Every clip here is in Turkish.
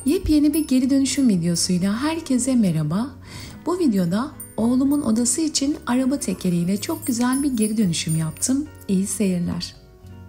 Yepyeni bir geri dönüşüm videosuyla herkese merhaba. Bu videoda oğlumun odası için araba tekeriyle çok güzel bir geri dönüşüm yaptım. İyi seyirler.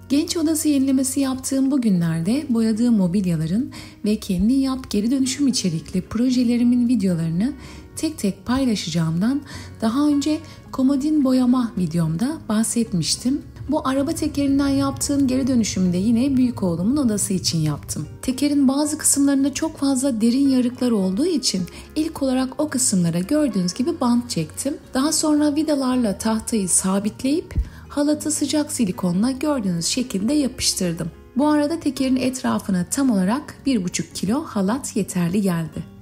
Genç odası yenilemesi yaptığım bu günlerde boyadığım mobilyaların ve kendi yap geri dönüşüm içerikli projelerimin videolarını tek tek paylaşacağımdan daha önce komodin boyama videomda bahsetmiştim. Bu araba tekerinden yaptığım geri dönüşümü de yine büyük oğlumun odası için yaptım. Tekerin bazı kısımlarında çok fazla derin yarıklar olduğu için ilk olarak o kısımlara gördüğünüz gibi bant çektim. Daha sonra vidalarla tahtayı sabitleyip halatı sıcak silikonla gördüğünüz şekilde yapıştırdım. Bu arada tekerin etrafına tam olarak 1,5 kilo halat yeterli geldi.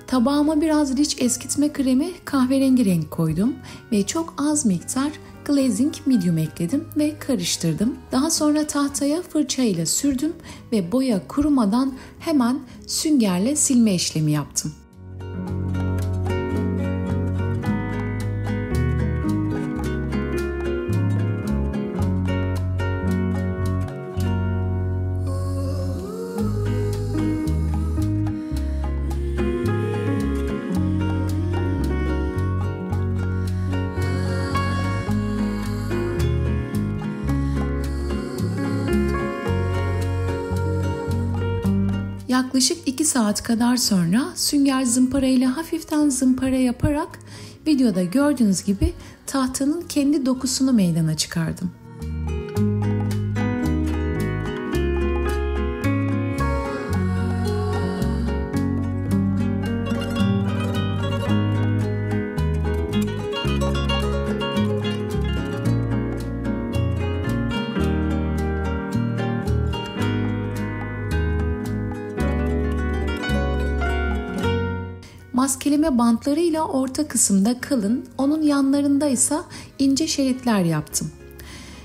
Tabağıma biraz Rich eskitme kremi kahverengi renk koydum ve çok az miktar glazing medium ekledim ve karıştırdım. Daha sonra tahtaya fırça ile sürdüm ve boya kurumadan hemen süngerle silme işlemi yaptım. Yaklaşık 2 saat kadar sonra sünger zımpara ile hafiften zımpara yaparak videoda gördüğünüz gibi tahtanın kendi dokusunu meydana çıkardım. Maskeleme bantlarıyla orta kısımda kalın, onun yanlarında ise ince şeritler yaptım.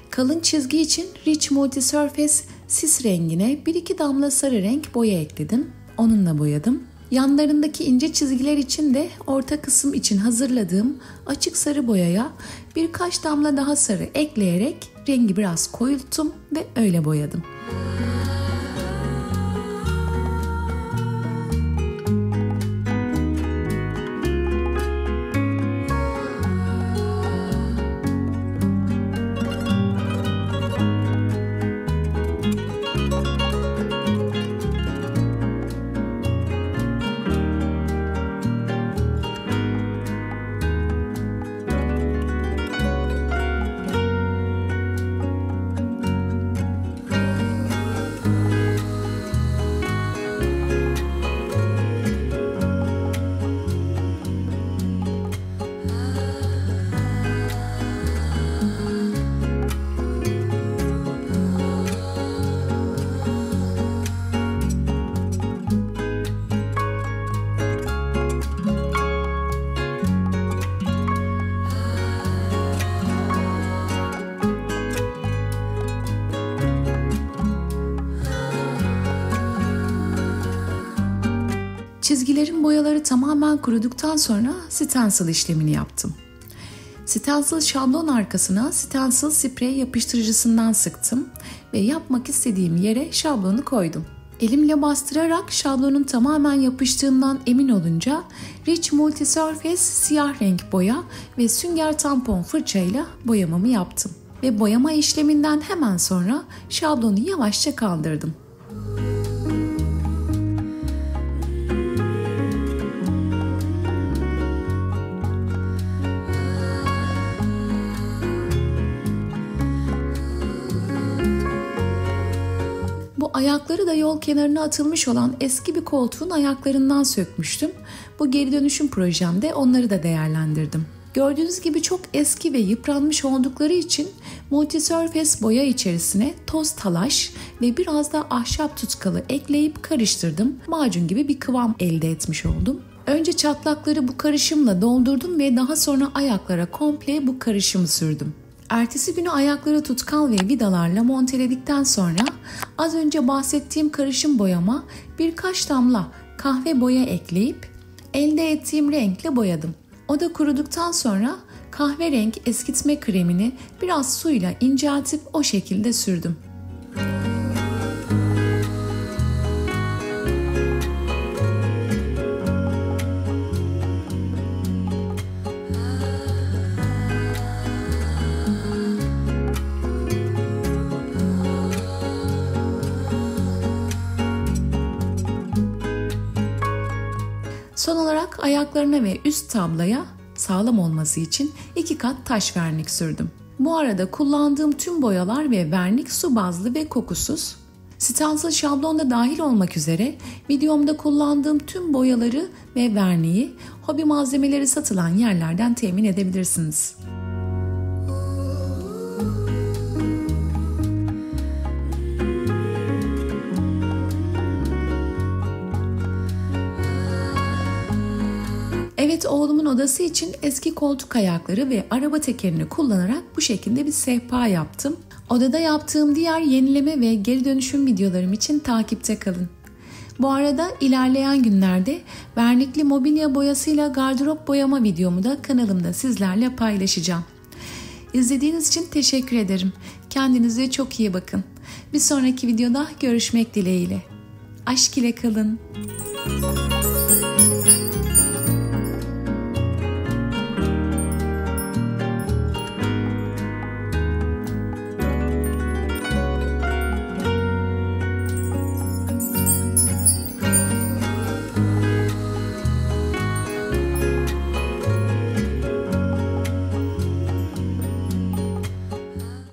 Kalın çizgi için Rich Multisurface sis rengine 1-2 damla sarı renk boya ekledim. Onunla boyadım. Yanlarındaki ince çizgiler için de orta kısım için hazırladığım açık sarı boyaya birkaç damla daha sarı ekleyerek rengi biraz koyulttum ve öyle boyadım. Çizgilerin boyaları tamamen kuruduktan sonra stencil işlemini yaptım. Stencil şablon arkasına stencil sprey yapıştırıcısından sıktım ve yapmak istediğim yere şablonu koydum. Elimle bastırarak şablonun tamamen yapıştığından emin olunca Rich Multisurface siyah renk boya ve sünger tampon fırçayla boyamamı yaptım. Ve boyama işleminden hemen sonra şablonu yavaşça kaldırdım. Bu ayakları da yol kenarına atılmış olan eski bir koltuğun ayaklarından sökmüştüm. Bu geri dönüşüm projemde onları da değerlendirdim. Gördüğünüz gibi çok eski ve yıpranmış oldukları için multisurface boya içerisine toz talaş ve biraz da ahşap tutkalı ekleyip karıştırdım. Macun gibi bir kıvam elde etmiş oldum. Önce çatlakları bu karışımla doldurdum ve daha sonra ayaklara komple bu karışımı sürdüm. Ertesi günü ayakları tutkal ve vidalarla monteledikten sonra az önce bahsettiğim karışım boyama birkaç damla kahve boya ekleyip elde ettiğim renkle boyadım. O da kuruduktan sonra kahverengi eskitme kremini biraz suyla inceltip o şekilde sürdüm. Son olarak ayaklarına ve üst tablaya sağlam olması için 2 kat taş vernik sürdüm. Bu arada kullandığım tüm boyalar ve vernik su bazlı ve kokusuz. Stencil şablonda dahil olmak üzere videomda kullandığım tüm boyaları ve verniği hobi malzemeleri satılan yerlerden temin edebilirsiniz. Evet, oğlumun odası için eski koltuk ayakları ve araba tekerini kullanarak bu şekilde bir sehpa yaptım. Odada yaptığım diğer yenileme ve geri dönüşüm videolarım için takipte kalın. Bu arada ilerleyen günlerde vernikli mobilya boyasıyla gardırop boyama videomu da kanalımda sizlerle paylaşacağım. İzlediğiniz için teşekkür ederim. Kendinize çok iyi bakın. Bir sonraki videoda görüşmek dileğiyle. Aşk ile kalın.